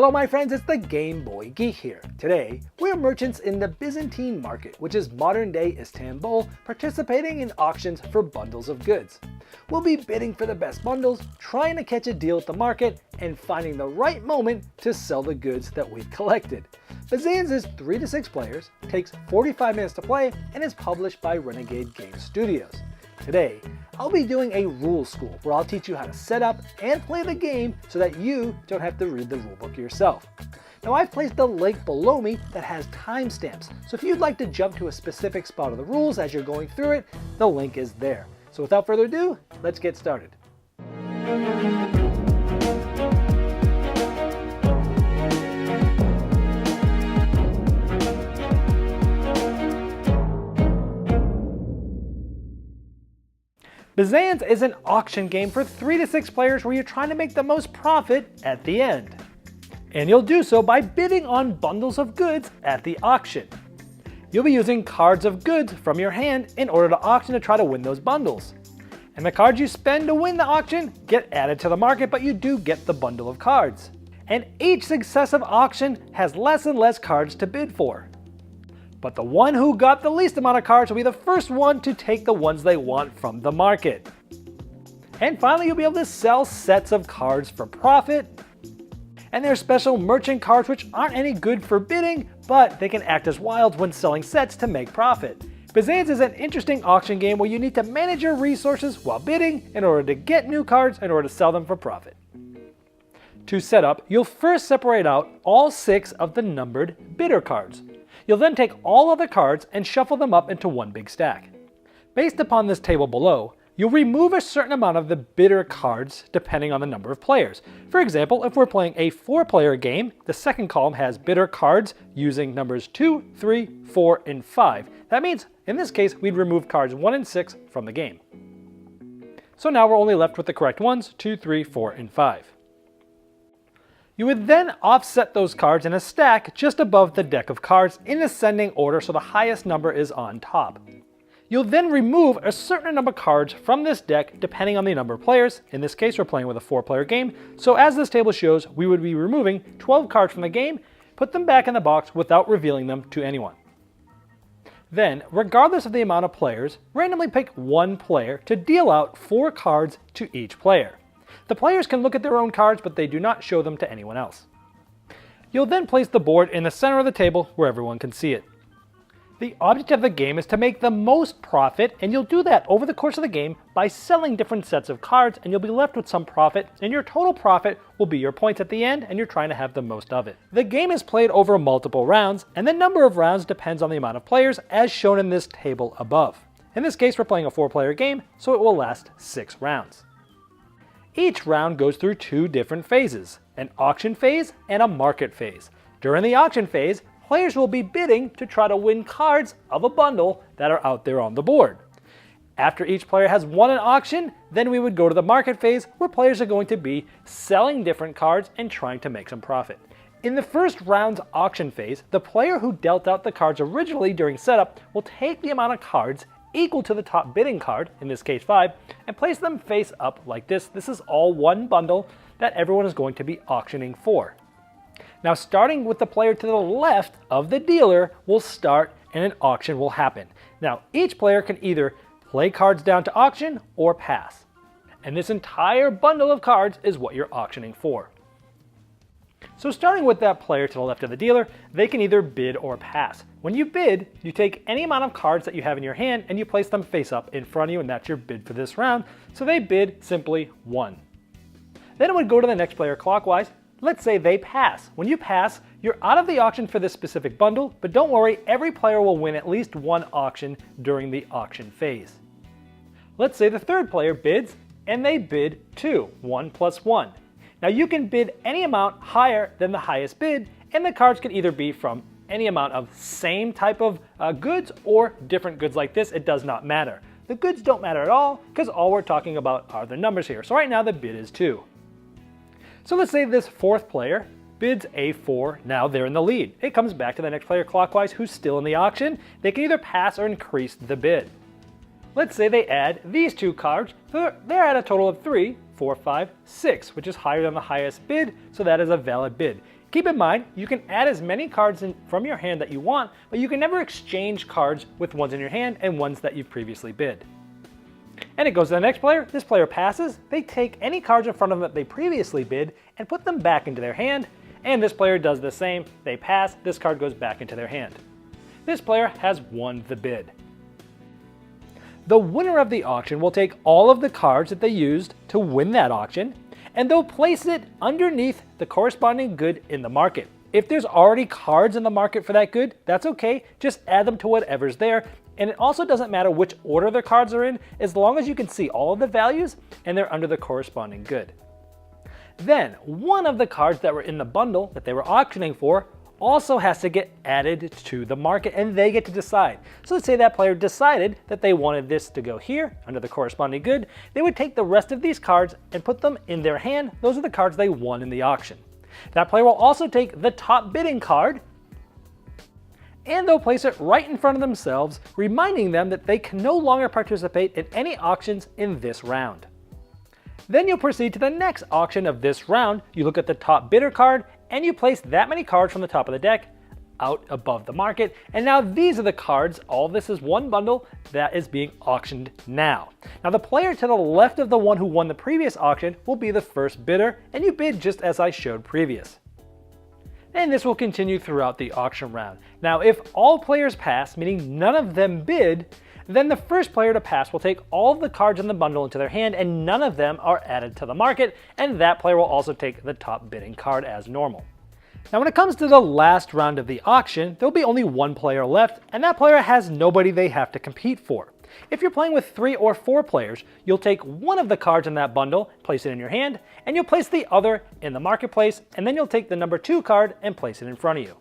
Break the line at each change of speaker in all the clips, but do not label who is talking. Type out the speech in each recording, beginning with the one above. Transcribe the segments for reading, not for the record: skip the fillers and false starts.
Hello my friends, it's the Game Boy Geek here. Today, we're merchants in the Byzantine market, which is modern day Istanbul, participating in auctions for bundles of goods. We'll be bidding for the best bundles, trying to catch a deal at the market, and finding the right moment to sell the goods that we've collected. Byzanz is 3 to 6 players, takes 45 minutes to play, and is published by Renegade Game Studios. Today, I'll be doing a rule school where I'll teach you how to set up and play the game so that you don't have to read the rulebook yourself. Now I've placed a link below me that has timestamps, so if you'd like to jump to a specific spot of the rules as you're going through it, the link is there. So without further ado, let's get started. Byzanz is an auction game for 3 to 6 players where you're trying to make the most profit at the end. And you'll do so by bidding on bundles of goods at the auction. You'll be using cards of goods from your hand in order to auction to try to win those bundles. And the cards you spend to win the auction get added to the market, but you do get the bundle of cards. And each successive auction has less and less cards to bid for. But the one who got the least amount of cards will be the first one to take the ones they want from the market. And finally, you'll be able to sell sets of cards for profit. And there are special merchant cards which aren't any good for bidding, but they can act as wilds when selling sets to make profit. Byzanz is an interesting auction game where you need to manage your resources while bidding in order to get new cards in order to sell them for profit. To set up, you'll first separate out all 6 of the numbered bidder cards. You'll then take all other cards and shuffle them up into one big stack. Based upon this table below, you'll remove a certain amount of the bidder cards depending on the number of players. For example, if we're playing a 4-player game, the second column has bidder cards using numbers 2, 3, 4, and 5. That means, in this case, we'd remove cards 1 and 6 from the game. So now we're only left with the correct ones, 2, 3, 4, and 5. You would then offset those cards in a stack just above the deck of cards in ascending order so the highest number is on top. You'll then remove a certain number of cards from this deck depending on the number of players. In this case, we're playing with a 4-player game, so as this table shows, we would be removing 12 cards from the game, put them back in the box without revealing them to anyone. Then, regardless of the amount of players, randomly pick one player to deal out 4 cards to each player. The players can look at their own cards, but they do not show them to anyone else. You'll then place the board in the center of the table where everyone can see it. The object of the game is to make the most profit, and you'll do that over the course of the game by selling different sets of cards, and you'll be left with some profit, and your total profit will be your points at the end, and you're trying to have the most of it. The game is played over multiple rounds, and the number of rounds depends on the amount of players as shown in this table above. In this case, we're playing a 4-player game, so it will last 6 rounds. Each round goes through 2 different phases, an auction phase and a market phase. During the auction phase, players will be bidding to try to win cards of a bundle that are out there on the board. After each player has won an auction, then we would go to the market phase where players are going to be selling different cards and trying to make some profit. In the first round's auction phase, the player who dealt out the cards originally during setup will take the amount of cards equal to the top bidding card, in this case 5, and place them face up like this. This is all one bundle that everyone is going to be auctioning for. Now starting with the player to the left of the dealer will start and an auction will happen. Now each player can either play cards down to auction or pass. And this entire bundle of cards is what you're auctioning for. So starting with that player to the left of the dealer, they can either bid or pass. When you bid, you take any amount of cards that you have in your hand and you place them face up in front of you, and that's your bid for this round. So they bid simply 1. Then it would go to the next player clockwise. Let's say they pass. When you pass, you're out of the auction for this specific bundle, but don't worry, every player will win at least 1 auction during the auction phase. Let's say the third player bids and they bid 2, 1 plus 1. Now you can bid any amount higher than the highest bid, and the cards can either be from any amount of same type of goods or different goods like this. It does not matter. The goods don't matter at all because all we're talking about are the numbers here. So right now the bid is 2. So let's say this 4th player bids a 4, now they're in the lead. It comes back to the next player clockwise who's still in the auction. They can either pass or increase the bid. Let's say they add these 2 cards, so they're at a total of 3, 4, 5, 6, which is higher than the highest bid, so that is a valid bid. Keep in mind, you can add as many cards from your hand that you want, but you can never exchange cards with ones in your hand and ones that you've previously bid. And it goes to the next player. This player passes. They take any cards in front of them that they previously bid and put them back into their hand. And this player does the same. They pass. This card goes back into their hand. This player has won the bid. The winner of the auction will take all of the cards that they used to win that auction, and they'll place it underneath the corresponding good in the market. If there's already cards in the market for that good, that's okay. Just add them to whatever's there. And it also doesn't matter which order the cards are in, as long as you can see all of the values and they're under the corresponding good. Then, one of the cards that were in the bundle that they were auctioning for also has to get added to the market, and they get to decide. So let's say that player decided that they wanted this to go here under the corresponding good. They would take the rest of these cards and put them in their hand. Those are the cards they won in the auction. That player will also take the top bidding card, and they'll place it right in front of themselves, reminding them that they can no longer participate in any auctions in this round. Then you'll proceed to the next auction of this round. You look at the top bidder card, and you place that many cards from the top of the deck out above the market. And now these are the cards, all this is one bundle, that is being auctioned now. Now the player to the left of the one who won the previous auction will be the first bidder, and you bid just as I showed previous. And this will continue throughout the auction round. Now if all players pass, meaning none of them bid, then the first player to pass will take all of the cards in the bundle into their hand, and none of them are added to the market, and that player will also take the top bidding card as normal. Now when it comes to the last round of the auction, there'll be only one player left, and that player has nobody they have to compete for. If you're playing with 3 or 4 players, you'll take one of the cards in that bundle, place it in your hand, and you'll place the other in the marketplace, and then you'll take the number 2 card and place it in front of you.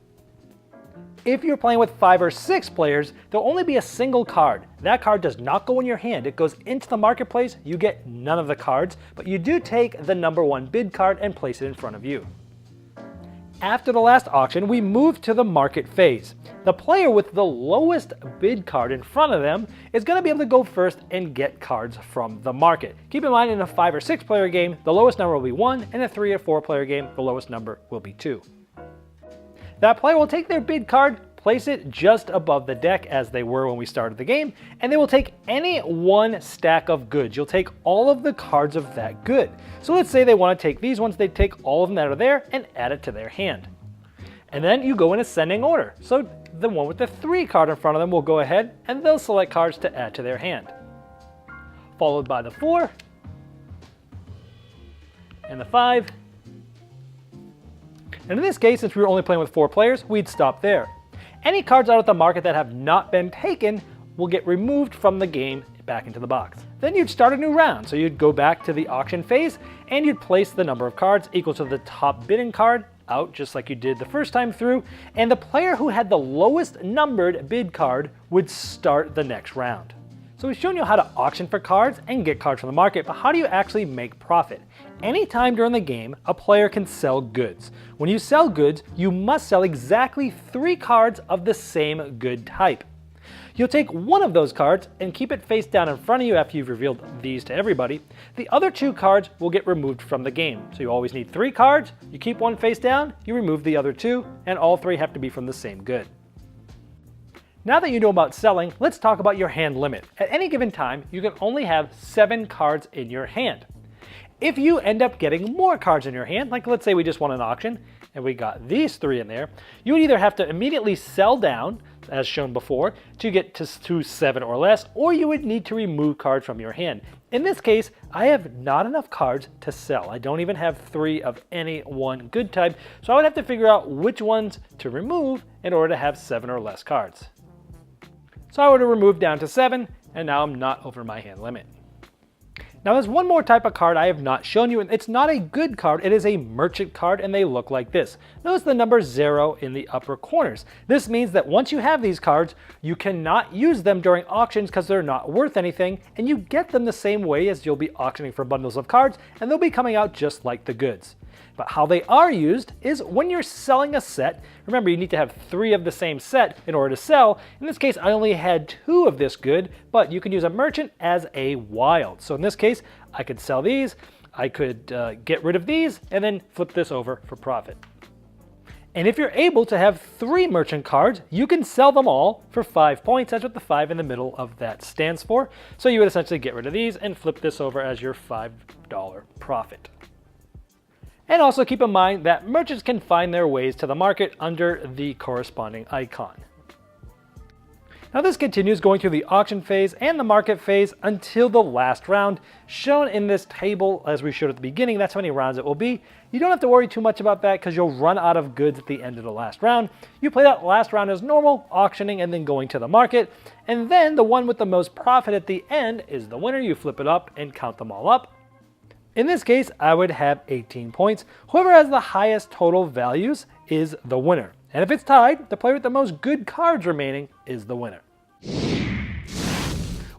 If you're playing with 5 or 6 players, there'll only be a single card. That card does not go in your hand. It goes into the marketplace. You get none of the cards, but you do take the number 1 bid card and place it in front of you. After the last auction, we move to the market phase. The player with the lowest bid card in front of them is going to be able to go first and get cards from the market. Keep in mind, in a 5 or 6 player game, the lowest number will be 1, and a 3 or 4 player game, the lowest number will be 2. That player will take their bid card, place it just above the deck as they were when we started the game, and they will take any one stack of goods. You'll take all of the cards of that good. So let's say they want to take these ones, they take all of them that are there and add it to their hand. And then you go in ascending order. So the one with the 3 card in front of them will go ahead and they'll select cards to add to their hand. Followed by the 4, and the 5. And in this case, since we were only playing with 4 players, we'd stop there. Any cards out at the market that have not been taken will get removed from the game back into the box. Then you'd start a new round. So you'd go back to the auction phase and you'd place the number of cards equal to the top bidding card out, just like you did the first time through. And the player who had the lowest numbered bid card would start the next round. So we've shown you how to auction for cards and get cards from the market, but how do you actually make profit? Anytime during the game, a player can sell goods. When you sell goods, you must sell exactly 3 cards of the same good type. You'll take one of those cards and keep it face down in front of you after you've revealed these to everybody. The other 2 cards will get removed from the game. So you always need 3 cards, you keep one face down, you remove the other 2, and all 3 have to be from the same good. Now that you know about selling, let's talk about your hand limit. At any given time, you can only have 7 cards in your hand. If you end up getting more cards in your hand, like let's say we just won an auction and we got these 3 in there, you would either have to immediately sell down, as shown before, to get to 7 or less, or you would need to remove cards from your hand. In this case, I have not enough cards to sell. I don't even have 3 of any one good type, so I would have to figure out which ones to remove in order to have 7 or less cards. So I would have removed down to 7, and now I'm not over my hand limit. Now there's one more type of card I have not shown you, and it's not a good card, it is a merchant card, and they look like this. Notice the number 0 in the upper corners. This means that once you have these cards, you cannot use them during auctions because they're not worth anything, and you get them the same way as you'll be auctioning for bundles of cards, and they'll be coming out just like the goods. But how they are used is when you're selling a set. Remember, you need to have 3 of the same set in order to sell. In this case, I only had 2 of this good, but you can use a merchant as a wild. So in this case, I could sell these, I could get rid of these, and then flip this over for profit. And if you're able to have 3 merchant cards, you can sell them all for 5 points. That's what the 5 in the middle of that stands for. So you would essentially get rid of these and flip this over as your $5 profit. And also keep in mind that merchants can find their ways to the market under the corresponding icon. Now this continues going through the auction phase and the market phase until the last round. Shown in this table as we showed at the beginning, that's how many rounds it will be. You don't have to worry too much about that because you'll run out of goods at the end of the last round. You play that last round as normal, auctioning and then going to the market. And then the one with the most profit at the end is the winner. You flip it up and count them all up. In this case, I would have 18 points. Whoever has the highest total values is the winner. And if it's tied, the player with the most good cards remaining is the winner.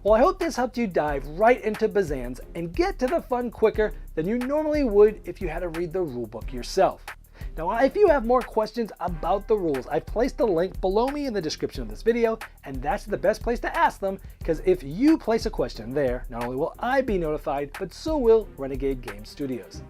Well, I hope this helped you dive right into Byzanz and get to the fun quicker than you normally would if you had to read the rulebook yourself. Now, if you have more questions about the rules, I've placed a link below me in the description of this video, and that's the best place to ask them, because if you place a question there, not only will I be notified, but so will Renegade Game Studios.